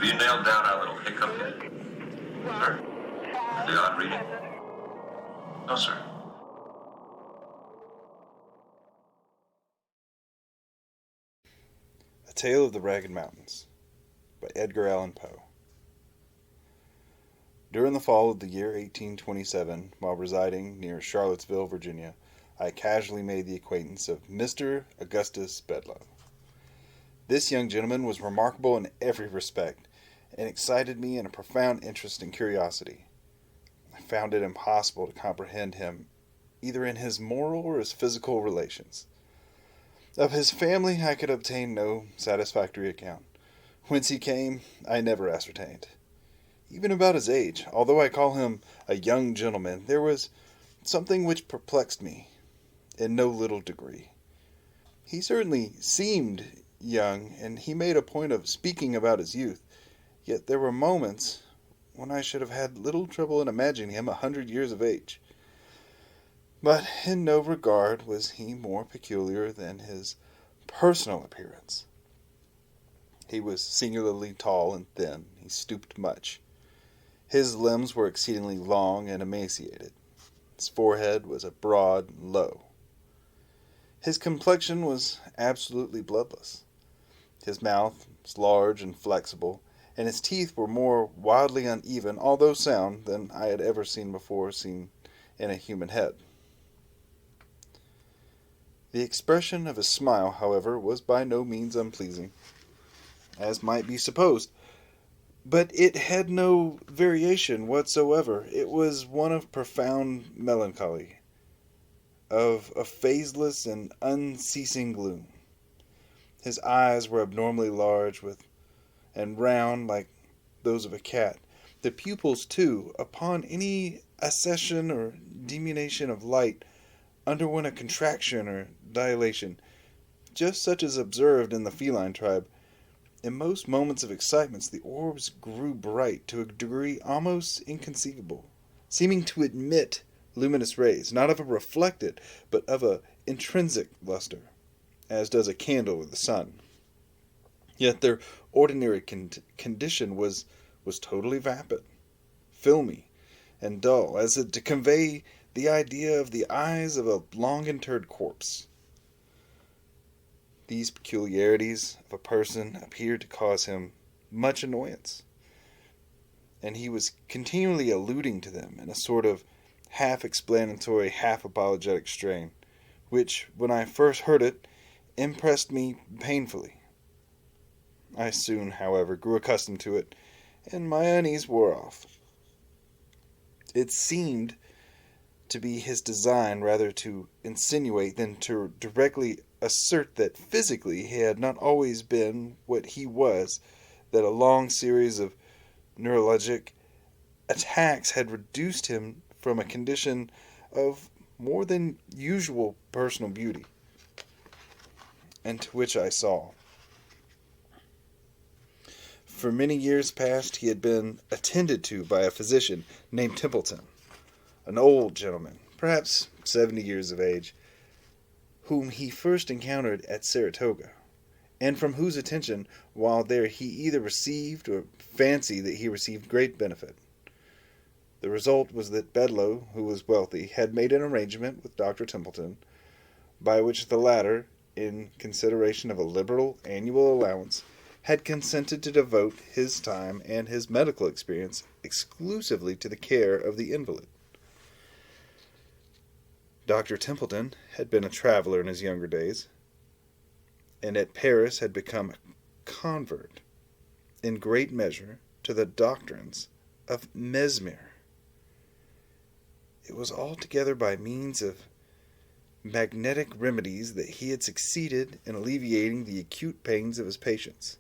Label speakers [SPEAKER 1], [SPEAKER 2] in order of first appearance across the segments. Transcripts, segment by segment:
[SPEAKER 1] Have you nailed down our little hiccup yet? Sir? The odd reading? No, sir.
[SPEAKER 2] A Tale of the Ragged Mountains by Edgar Allan Poe. During the fall of the year 1827, while residing near Charlottesville, Virginia, I casually made the acquaintance of Mr. Augustus Bedloe. This young gentleman was remarkable in every respect, and excited me in a profound interest and curiosity. I found it impossible to comprehend him, either in his moral or his physical relations. Of his family I could obtain no satisfactory account. Whence he came, I never ascertained. Even about his age, although I call him a young gentleman, there was something which perplexed me in no little degree. He certainly seemed young, and he made a point of speaking about his youth, yet there were moments when I should have had little trouble in imagining him 100 years of age. But in no regard was he more peculiar than his personal appearance. He was singularly tall and thin. He stooped much. His limbs were exceedingly long and emaciated. His forehead was broad and low. His complexion was absolutely bloodless. His mouth was large and flexible, and his teeth were more wildly uneven, although sound, than I had ever before seen in a human head. The expression of his smile, however, was by no means unpleasing, as might be supposed, but it had no variation whatsoever. It was one of profound melancholy, of a phaseless and unceasing gloom. His eyes were abnormally large and round like those of a cat. The pupils, too, upon any accession or diminution of light, underwent a contraction or dilation, just such as observed in the feline tribe. In most moments of excitement, the orbs grew bright to a degree almost inconceivable, seeming to emit luminous rays, not of a reflected, but of a intrinsic luster, as does a candle or the sun. Yet their ordinary condition was totally vapid, filmy, and dull, as if to convey the idea of the eyes of a long-interred corpse. These peculiarities of a person appeared to cause him much annoyance, and he was continually alluding to them in a sort of half-explanatory, half-apologetic strain, which, when I first heard it, impressed me painfully. I soon, however, grew accustomed to it, and my unease wore off. It seemed to be his design rather to insinuate than to directly assert that physically he had not always been what he was, that a long series of neurologic attacks had reduced him from a condition of more than usual personal beauty, and to which I saw. For many years past he had been attended to by a physician named Templeton, an old gentleman, perhaps 70 years of age, whom he first encountered at Saratoga, and from whose attention while there he either received or fancied that he received great benefit. The result was that Bedloe, who was wealthy, had made an arrangement with Dr. Templeton, by which the latter, in consideration of a liberal annual allowance, had consented to devote his time and his medical experience exclusively to the care of the invalid. Dr. Templeton had been a traveler in his younger days, and at Paris had become a convert, in great measure, to the doctrines of Mesmer. It was altogether by means of magnetic remedies that he had succeeded in alleviating the acute pains of his patients,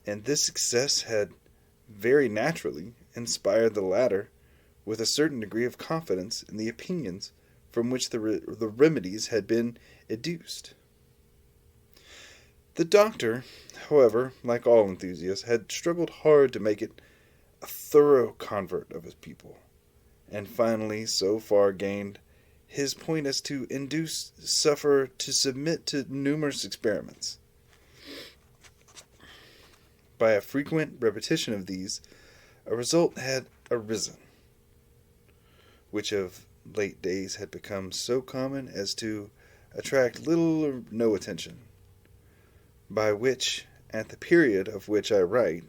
[SPEAKER 2] and this success had very naturally inspired the latter with a certain degree of confidence in the opinions from which the remedies had been educed. The doctor, however, like all enthusiasts, had struggled hard to make it a thorough convert of his pupil, and finally so far gained his point as to induce the sufferer to submit to numerous experiments. By a frequent repetition of these, a result had arisen, which of late days had become so common as to attract little or no attention, by which, at the period of which I write,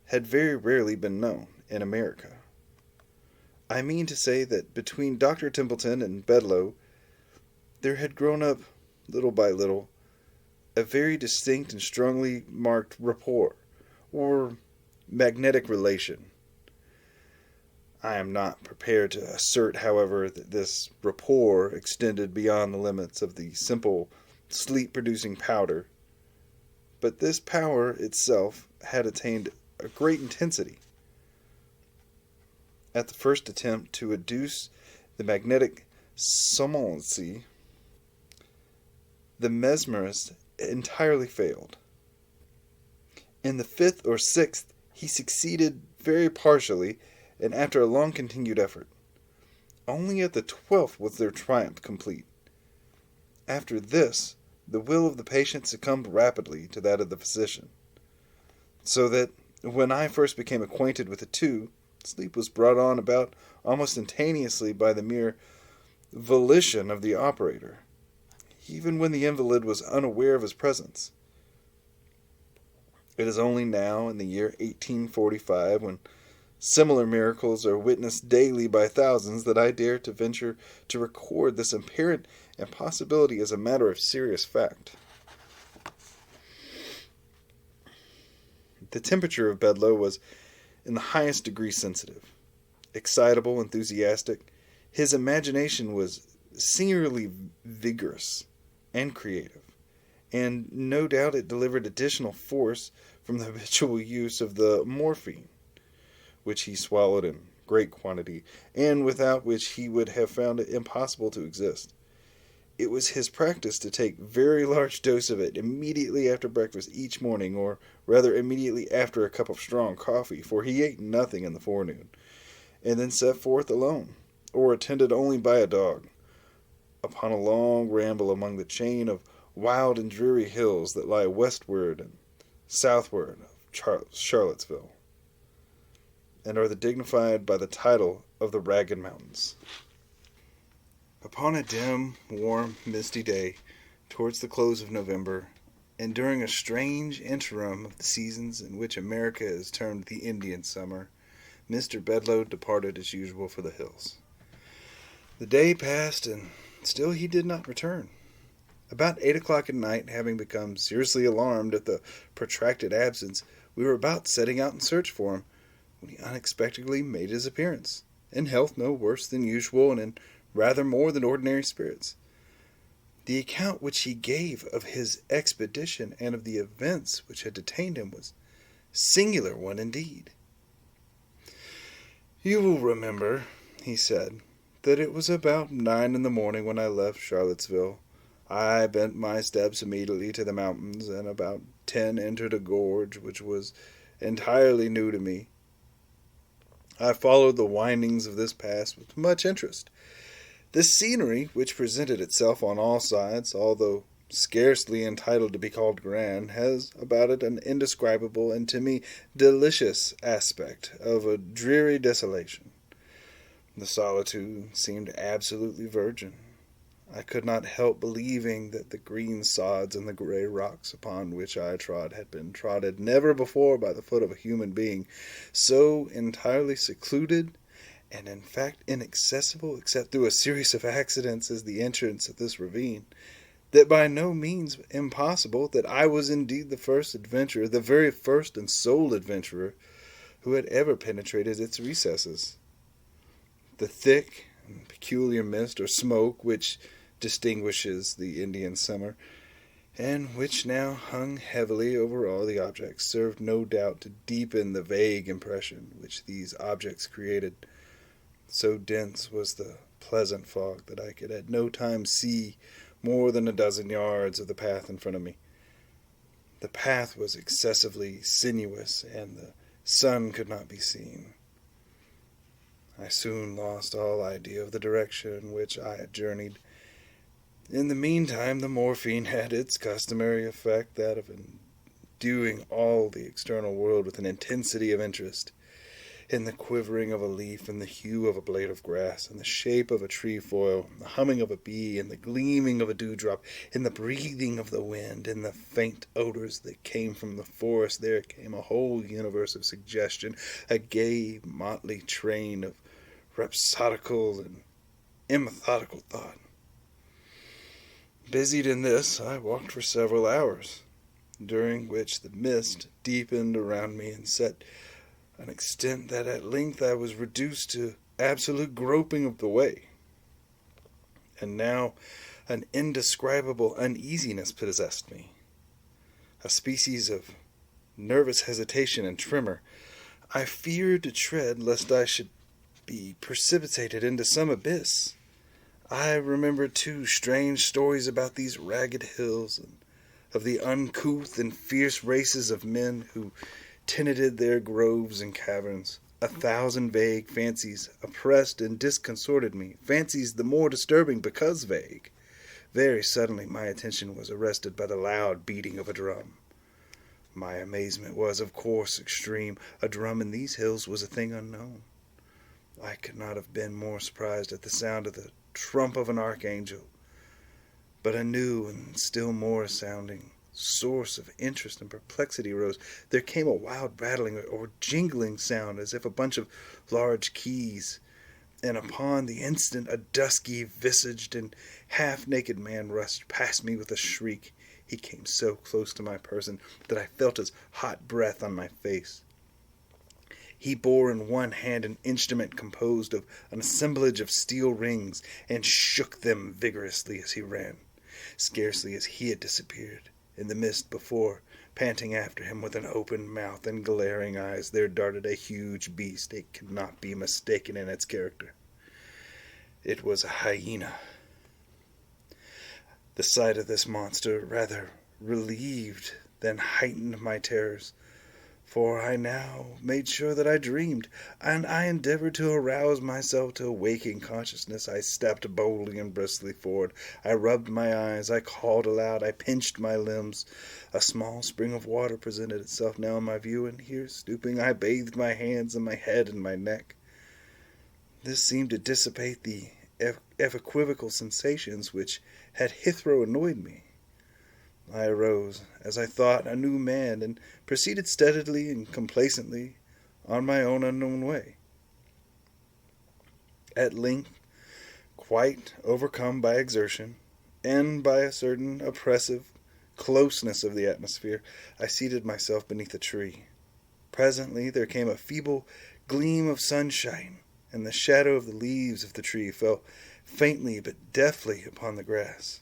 [SPEAKER 2] had very rarely been known in America. I mean to say that between Dr. Templeton and Bedloe there had grown up, little by little, a very distinct and strongly marked rapport, or magnetic relation. I am not prepared to assert, however, that this rapport extended beyond the limits of the simple sleep-producing powder, but this power itself had attained a great intensity. At the first attempt to educe the magnetic somnolency, the mesmerist entirely failed. In the fifth or sixth, he succeeded very partially, and after a long continued effort. Only at the 12th was their triumph complete. After this, the will of the patient succumbed rapidly to that of the physician, so that when I first became acquainted with the two, sleep was brought on about almost instantaneously by the mere volition of the operator, even when the invalid was unaware of his presence. It is only now, in the year 1845, when similar miracles are witnessed daily by thousands, that I dare to venture to record this apparent impossibility as a matter of serious fact. The temperature of Bedloe was in the highest degree sensitive, excitable, enthusiastic. His imagination was singularly vigorous and creative, and no doubt it delivered additional force from the habitual use of the morphine, which he swallowed in great quantity, and without which he would have found it impossible to exist. It was his practice to take very large dose of it immediately after breakfast each morning, or rather immediately after a cup of strong coffee, for he ate nothing in the forenoon, and then set forth alone, or attended only by a dog, upon a long ramble among the chain of wild and dreary hills that lie westward and southward of Charlottesville, and are dignified by the title of the Ragged Mountains. Upon a dim, warm, misty day, towards the close of November, and during a strange interim of the seasons in which America is termed the Indian summer, Mr. Bedloe departed as usual for the hills. The day passed, and still he did not return. About 8 o'clock at night, having become seriously alarmed at the protracted absence, we were about setting out in search for him, when he unexpectedly made his appearance, in health no worse than usual, and in rather more than ordinary spirits. The account which he gave of his expedition and of the events which had detained him was a singular one indeed. "You will remember," he said, "that it was about 9 in the morning when I left Charlottesville. I bent my steps immediately to the mountains, and about 10 entered a gorge which was entirely new to me. I followed the windings of this pass with much interest. The scenery which presented itself on all sides, although scarcely entitled to be called grand, has about it an indescribable and to me delicious aspect of a dreary desolation. The solitude seemed absolutely virgin. I could not help believing that the green sods and the gray rocks upon which I trod had been trodden never before by the foot of a human being, so entirely secluded and in fact inaccessible except through a series of accidents as the entrance of this ravine, that by no means impossible that I was indeed the first adventurer, the very first and sole adventurer, who had ever penetrated its recesses. The thick and peculiar mist or smoke which distinguishes the Indian summer, and which now hung heavily over all the objects, served no doubt to deepen the vague impression which these objects created. So dense was the pleasant fog that I could at no time see more than a dozen yards of the path in front of me. The path was excessively sinuous, and the sun could not be seen. I soon lost all idea of the direction in which I had journeyed. In the meantime, the morphine had its customary effect, that of subduing all the external world with an intensity of interest. In the quivering of a leaf, and the hue of a blade of grass, and the shape of a trefoil, the humming of a bee, and the gleaming of a dewdrop, in the breathing of the wind, in the faint odors that came from the forest, there came a whole universe of suggestion, a gay, motley train of rhapsodical and immethodical thought. Busied in this, I walked for several hours, during which the mist deepened around me and set an extent that at length I was reduced to absolute groping of the way. And now an indescribable uneasiness possessed me, a species of nervous hesitation and tremor. I feared to tread lest I should be precipitated into some abyss. I remembered, too, strange stories about these ragged hills, and of the uncouth and fierce races of men who tenanted their groves and caverns. 1,000 vague fancies oppressed and disconcerted me, fancies the more disturbing because vague. Very suddenly my attention was arrested by the loud beating of a drum. My amazement was, of course, extreme. A drum in these hills was a thing unknown. I could not have been more surprised at the sound of the trump of an archangel, but a new and still more sounding source of interest and perplexity arose. There came a wild rattling or jingling sound as if a bunch of large keys, and upon the instant a dusky-visaged and half-naked man rushed past me with a shriek. He came so close to my person that I felt his hot breath on my face. He bore in one hand an instrument composed of an assemblage of steel rings, and shook them vigorously as he ran. Scarcely as he had disappeared in the mist before, panting after him with an open mouth and glaring eyes, there darted a huge beast. It could not be mistaken in its character. It was a hyena. The sight of this monster rather relieved than heightened my terrors, for I now made sure that I dreamed, and I endeavored to arouse myself to a waking consciousness. I stepped boldly and briskly forward. I rubbed my eyes, I called aloud, I pinched my limbs. A small spring of water presented itself now in my view, and here, stooping, I bathed my hands and my head and my neck. This seemed to dissipate the equivocal sensations which had hitherto annoyed me. I arose, as I thought, a new man, and proceeded steadily and complacently on my own unknown way. At length, quite overcome by exertion, and by a certain oppressive closeness of the atmosphere, I seated myself beneath a tree. Presently there came a feeble gleam of sunshine, and the shadow of the leaves of the tree fell faintly but deftly upon the grass.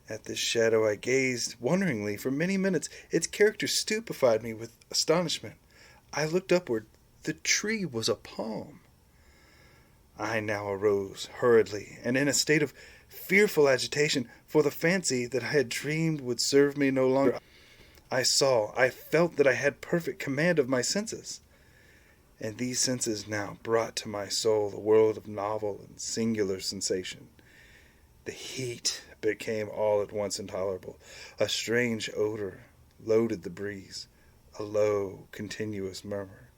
[SPEAKER 2] At this shadow I gazed wonderingly for many minutes. Its character stupefied me with astonishment. I looked upward. The tree was a palm. I now arose hurriedly, and in a state of fearful agitation, for the fancy that I had dreamed would serve me no longer. I felt that I had perfect command of my senses, and these senses now brought to my soul a world of novel and singular sensation. The heat became all at once intolerable. A strange odor loaded the breeze. A low, continuous murmur,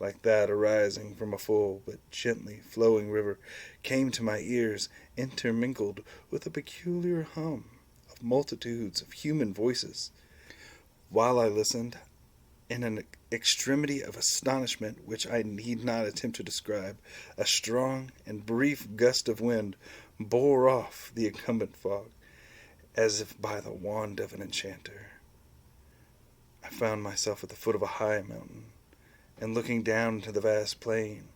[SPEAKER 2] like that arising from a full but gently flowing river, came to my ears, intermingled with a peculiar hum of multitudes of human voices. While I listened, in an extremity of astonishment which I need not attempt to describe, a strong and brief gust of wind bore off the incumbent fog, as if by the wand of an enchanter. I found myself at the foot of a high mountain, and looking down into the vast plain,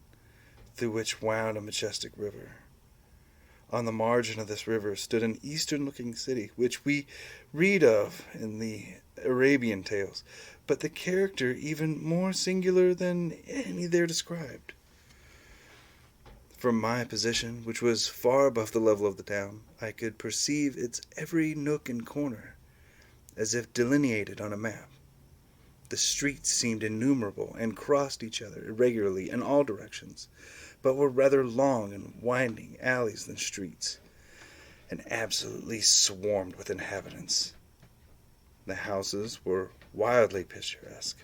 [SPEAKER 2] through which wound a majestic river. On the margin of this river stood an eastern-looking city, which we read of in the Arabian tales, but the character even more singular than any there described. From my position, which was far above the level of the town, I could perceive its every nook and corner, as if delineated on a map. The streets seemed innumerable, and crossed each other irregularly in all directions, but were rather long and winding alleys than streets, and absolutely swarmed with inhabitants. The houses were wildly picturesque.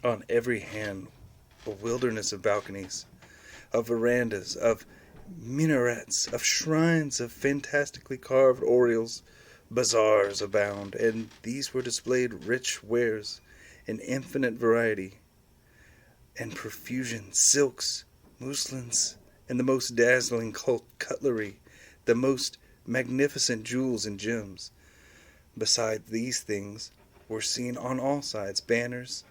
[SPEAKER 2] On every hand, a wilderness of balconies, of verandas, of minarets, of shrines of fantastically carved oriels. Bazaars abound, and these were displayed rich wares in infinite variety and profusion, silks, muslins, and the most dazzling cutlery, the most magnificent jewels and gems. Besides these things were seen on all sides banners,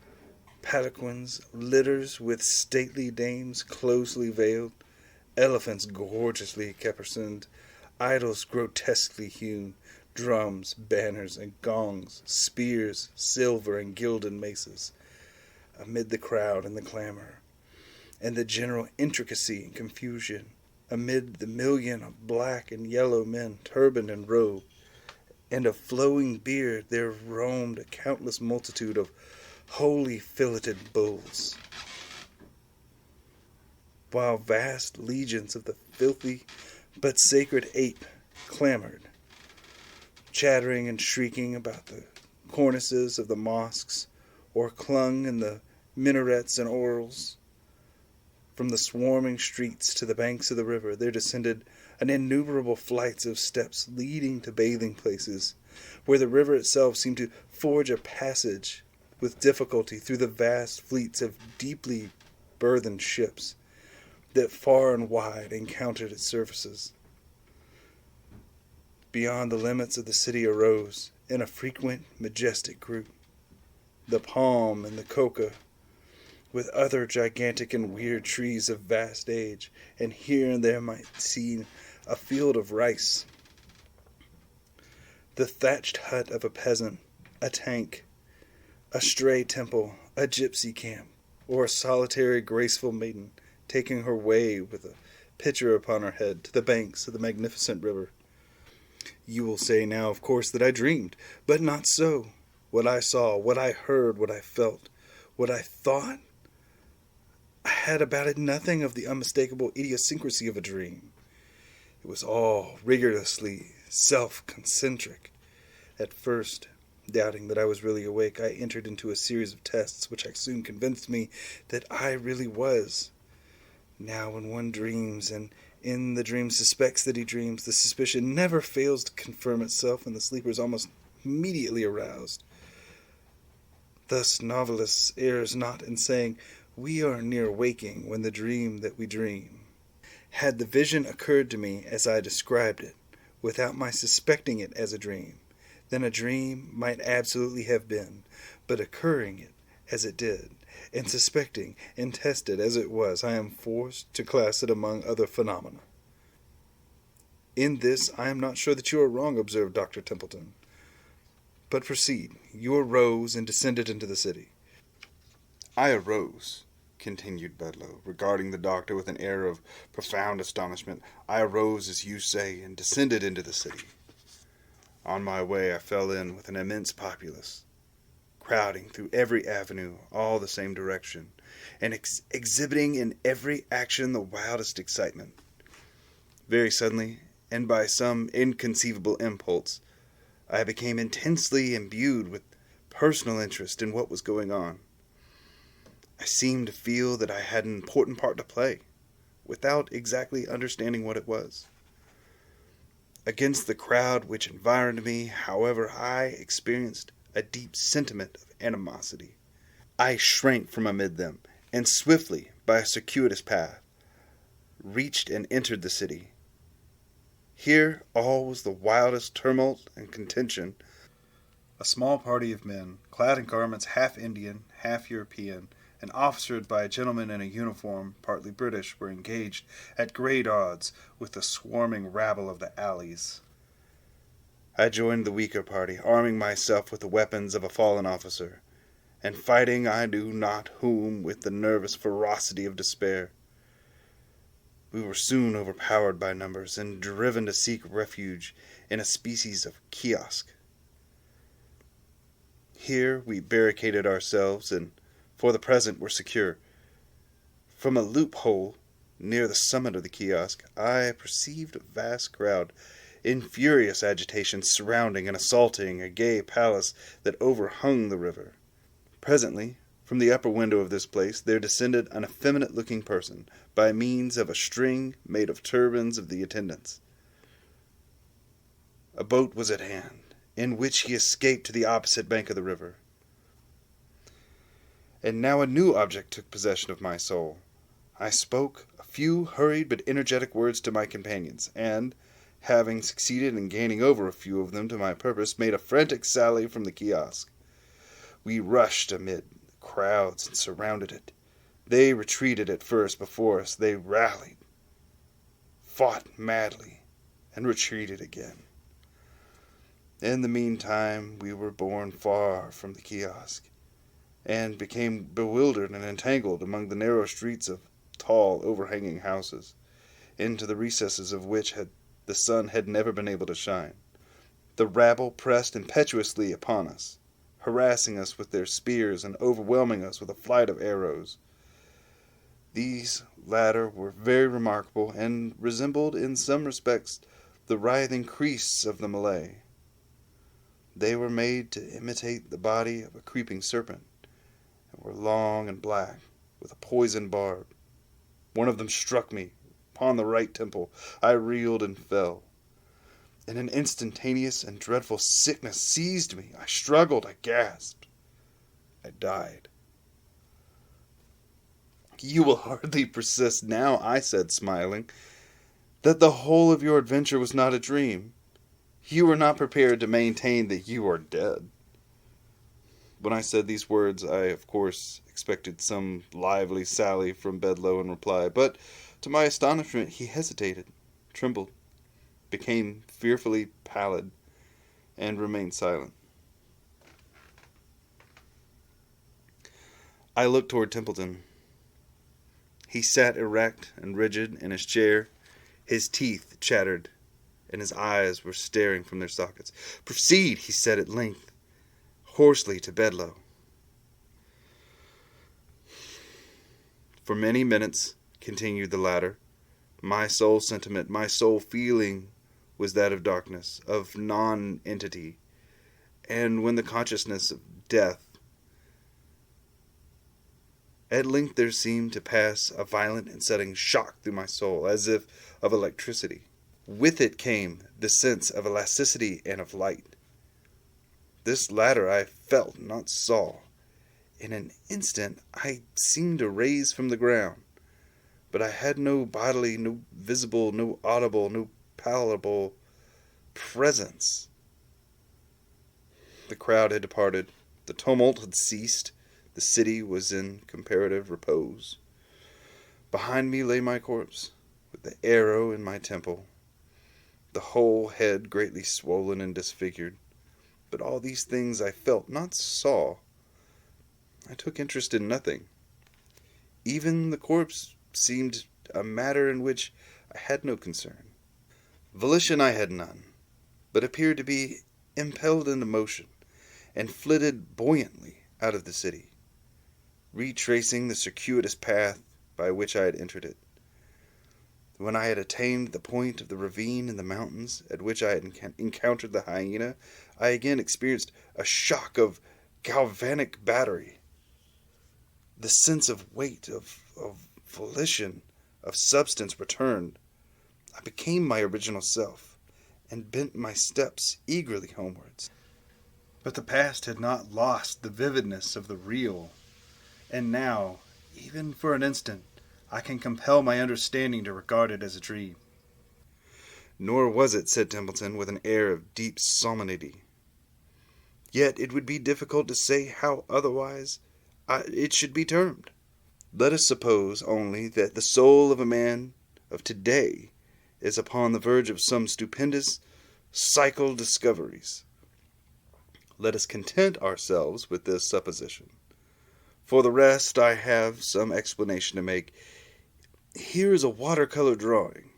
[SPEAKER 2] palanquins, litters with stately dames closely veiled, elephants gorgeously caparisoned, idols grotesquely hewn, drums, banners, and gongs, spears, silver, and gilded maces. Amid the crowd and the clamor, and the general intricacy and confusion, amid the million of black and yellow men, turbaned and robed, and of flowing beard, there roamed a countless multitude of wholly filleted bulls, while vast legions of the filthy but sacred ape clamored, chattering and shrieking about the cornices of the mosques, or clung in the minarets and oriels. From the swarming streets to the banks of the river there descended an innumerable flights of steps leading to bathing places, where the river itself seemed to forge a passage with difficulty through the vast fleets of deeply burthened ships that far and wide encountered its surfaces. Beyond the limits of the city arose, in a frequent, majestic group, the palm and the coca, with other gigantic and weird trees of vast age, and here and there might be seen a field of rice, the thatched hut of a peasant, a tank, a stray temple, a gypsy camp, or a solitary graceful maiden taking her way with a pitcher upon her head to the banks of the magnificent river. You will say now, of course, that I dreamed, but not so. What I saw, what I heard, what I felt, what I thought, I had about it nothing of the unmistakable idiosyncrasy of a dream. It was all rigorously self-concentric. At first, doubting that I was really awake, I entered into a series of tests which I soon convinced me that I really was. Now when one dreams, and in the dream suspects that he dreams, the suspicion never fails to confirm itself, and the sleeper is almost immediately aroused. Thus novelist errs not in saying, we are near waking when the dream that we dream. Had the vision occurred to me as I described it, without my suspecting it as a dream, then a dream might absolutely have been, but occurring it as it did, and suspecting and tested as it was, I am forced to class it among other phenomena. In this I am not sure that you are wrong, observed Dr. Templeton. But proceed. You arose and descended into the city. I arose, continued Bedloe, regarding the doctor with an air of profound astonishment. I arose, as you say, and descended into the city. On my way I fell in with an immense populace, crowding through every avenue, all the same direction, and exhibiting in every action the wildest excitement. Very suddenly, and by some inconceivable impulse, I became intensely imbued with personal interest in what was going on. I seemed to feel that I had an important part to play, without exactly understanding what it was. Against the crowd which environed me, however, I experienced a deep sentiment of animosity. I shrank from amid them, and swiftly, by a circuitous path, reached and entered the city. Here all was the wildest tumult and contention. A small party of men, clad in garments half Indian, half European, and officered by a gentleman in a uniform, partly British, were engaged at great odds with the swarming rabble of the alleys. I joined the weaker party, arming myself with the weapons of a fallen officer, and fighting I knew not whom with the nervous ferocity of despair. We were soon overpowered by numbers, and driven to seek refuge in a species of kiosk. Here we barricaded ourselves, and for the present were secure. From a loophole near the summit of the kiosk, I perceived a vast crowd in furious agitation, surrounding and assaulting a gay palace that overhung the river. Presently, from the upper window of this place, there descended an effeminate-looking person, by means of a string made of turbans of the attendants. A boat was at hand, in which he escaped to the opposite bank of the river. And now a new object took possession of my soul. I spoke a few hurried but energetic words to my companions, and, having succeeded in gaining over a few of them to my purpose, made a frantic sally from the kiosk. We rushed amid crowds and surrounded it. They retreated at first before us. They rallied, fought madly, and retreated again. In the meantime, we were borne far from the kiosk, and became bewildered and entangled among the narrow streets of tall, overhanging houses, into the recesses of which the sun had never been able to shine. The rabble pressed impetuously upon us, harassing us with their spears and overwhelming us with a flight of arrows. These latter were very remarkable, and resembled in some respects the writhing creests of the Malay. They were made to imitate the body of a creeping serpent, and were long and black, with a poisoned barb. One of them struck me upon the right temple. I reeled and fell. And an instantaneous and dreadful sickness seized me. I struggled, I gasped. I died. "You will hardly persist now," I said, smiling, "that the whole of your adventure was not a dream. You are not prepared to maintain that you are dead." When I said these words, I, of course, expected some lively sally from Bedloe in reply, but, to my astonishment, he hesitated, trembled, became fearfully pallid, and remained silent. I looked toward Templeton. He sat erect and rigid in his chair. His teeth chattered, and his eyes were staring from their sockets. "Proceed," he said at length, hoarsely, to Bedloe. "For many minutes," continued the latter, "my sole sentiment, my sole feeling was that of darkness, of non-entity, and when the consciousness of death, at length there seemed to pass a violent and sudden shock through my soul, as if of electricity. With it came the sense of elasticity and of light. This latter I felt, not saw. In an instant I seemed to raise from the ground, but I had no bodily, no visible, no audible, no palpable presence. The crowd had departed. The tumult had ceased. The city was in comparative repose. Behind me lay my corpse, with the arrow in my temple, the whole head greatly swollen and disfigured. But all these things I felt, not saw. I took interest in nothing. Even the corpse seemed a matter in which I had no concern. Volition I had none, but appeared to be impelled into motion, and flitted buoyantly out of the city, retracing the circuitous path by which I had entered it. When I had attained the point of the ravine in the mountains at which I had encountered the hyena, I again experienced a shock of galvanic battery. The sense of weight, of volition, of substance returned. I became my original self, and bent my steps eagerly homewards. But the past had not lost the vividness of the real, and now, even for an instant, I can compel my understanding to regard it as a dream. "Nor was it," said Templeton, with an air of deep solemnity. "Yet it would be difficult to say how otherwise it should be termed. Let us suppose only that the soul of a man of today is upon the verge of some stupendous psychical discoveries. Let us content ourselves with this supposition. For the rest, I have some explanation to make. Here is a watercolor drawing,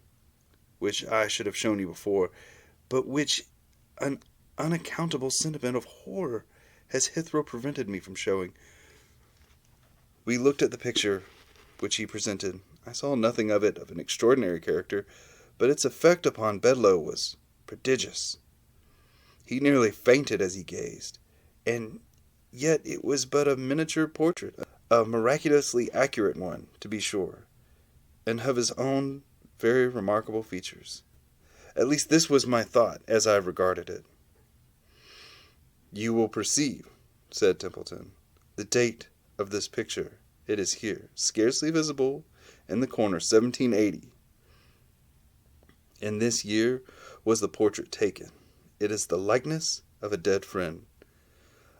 [SPEAKER 2] which I should have shown you before, but which an unaccountable sentiment of horror has hitherto prevented me from showing." We looked at the picture which he presented. I saw nothing of it of an extraordinary character, but its effect upon Bedloe was prodigious. He nearly fainted as he gazed, and yet it was but a miniature portrait, a miraculously accurate one, to be sure, and of his own very remarkable features. At least this was my thought as I regarded it. "You will perceive," said Templeton, "the date of this picture. It is here, scarcely visible, in the corner, 1780. In this year was the portrait taken. It is the likeness of a dead friend,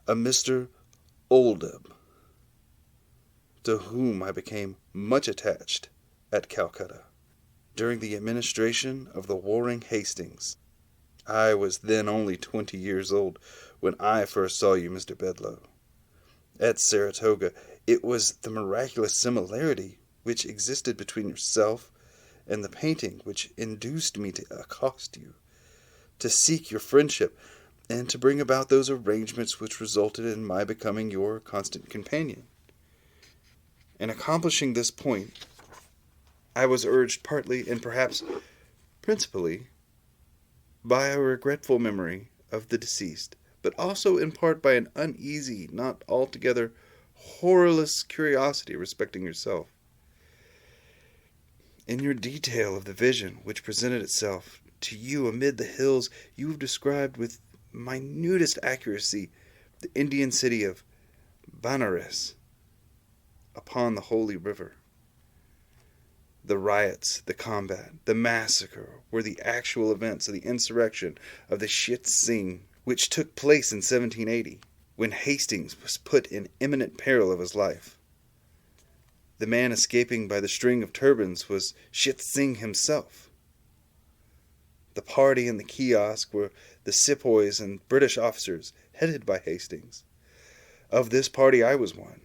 [SPEAKER 2] a Mr. Oldeb, to whom I became much attached at Calcutta, during the administration of the warring Hastings. I was then only 20 years old when I first saw you, Mr. Bedloe. At Saratoga, it was the miraculous similarity which existed between yourself and the painting which induced me to accost you, to seek your friendship, and to bring about those arrangements which resulted in my becoming your constant companion. In accomplishing this point, I was urged partly, and perhaps principally, by a regretful memory of the deceased, but also in part by an uneasy, not altogether horrorless curiosity respecting yourself. In your detail of the vision which presented itself to you amid the hills, you have described with minutest accuracy the Indian city of Benares upon the Holy River. The riots, the combat, the massacre were the actual events of the insurrection of the Chit Singh, which took place in 1780, when Hastings was put in imminent peril of his life. The man escaping by the string of turbans was Chit Singh himself. The party in the kiosk were the sepoys and British officers headed by Hastings. Of this party I was one,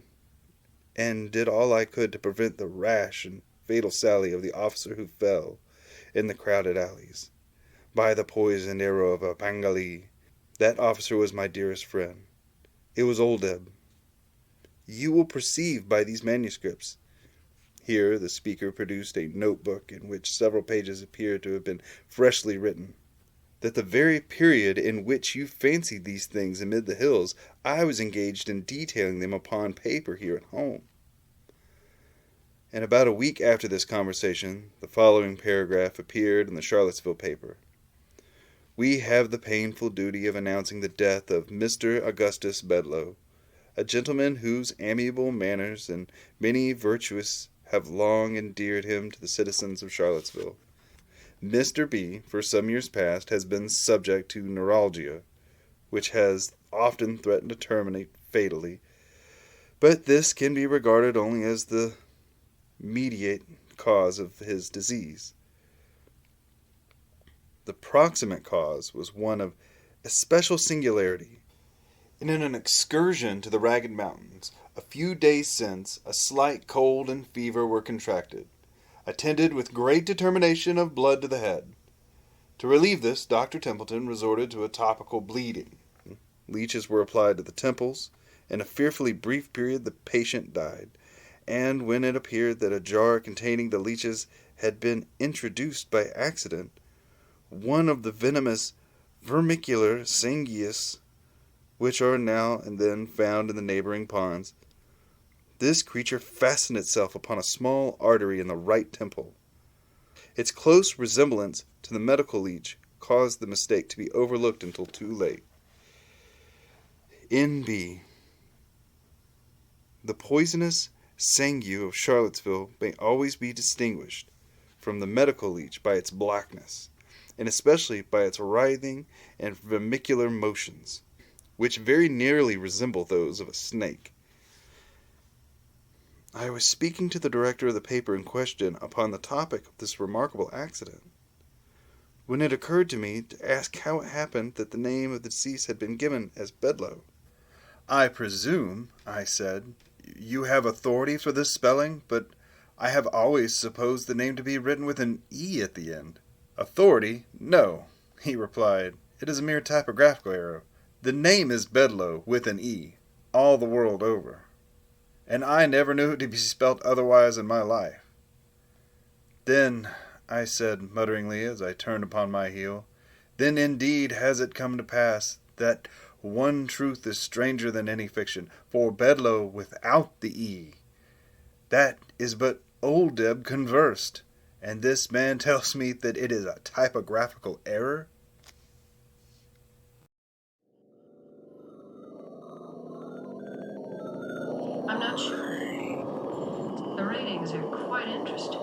[SPEAKER 2] and did all I could to prevent the rash and fatal sally of the officer who fell in the crowded alleys by the poisoned arrow of a Bengali. That officer was my dearest friend. It was Oldeb. You will perceive by these manuscripts." Here the speaker produced a notebook in which several pages appeared to have been freshly written, "that the very period in which you fancied these things amid the hills, I was engaged in detailing them upon paper here at home." And about a week after this conversation, the following paragraph appeared in the Charlottesville paper. "We have the painful duty of announcing the death of Mr. Augustus Bedloe, a gentleman whose amiable manners and many virtues have long endeared him to the citizens of Charlottesville. Mr. B, for some years past, has been subject to neuralgia, which has often threatened to terminate fatally, but this can be regarded only as the mediate cause of his disease. The proximate cause was one of especial singularity. In an excursion to the Ragged Mountains, a few days since, a slight cold and fever were contracted, attended with great determination of blood to the head. To relieve this, Dr. Templeton resorted to a topical bleeding. Leeches were applied to the temples. In a fearfully brief period the patient died, and when it appeared that a jar containing the leeches had been introduced by accident, one of the venomous vermicular sanguis, which are now and then found in the neighboring ponds, this creature fastened itself upon a small artery in the right temple. Its close resemblance to the medical leech caused the mistake to be overlooked until too late. N.B. The poisonous sangue of Charlottesville may always be distinguished from the medical leech by its blackness, and especially by its writhing and vermicular motions, which very nearly resemble those of a snake. I was speaking to the director of the paper in question upon the topic of this remarkable accident, when it occurred to me to ask how it happened that the name of the deceased had been given as Bedloe. "I presume," I said, "you have authority for this spelling, but I have always supposed the name to be written with an E at the end." "Authority? No," he replied. "It is a mere typographical error. The name is Bedloe with an E, all the world over, and I never knew it to be spelt otherwise in my life." "Then," I said mutteringly as I turned upon my heel, Then indeed has it come to pass that one truth is stranger than any fiction, for Bedloe without the E. That is but old Deb conversed, and this man tells me that it is a typographical error.
[SPEAKER 3] I'm not sure. The ratings are quite interesting.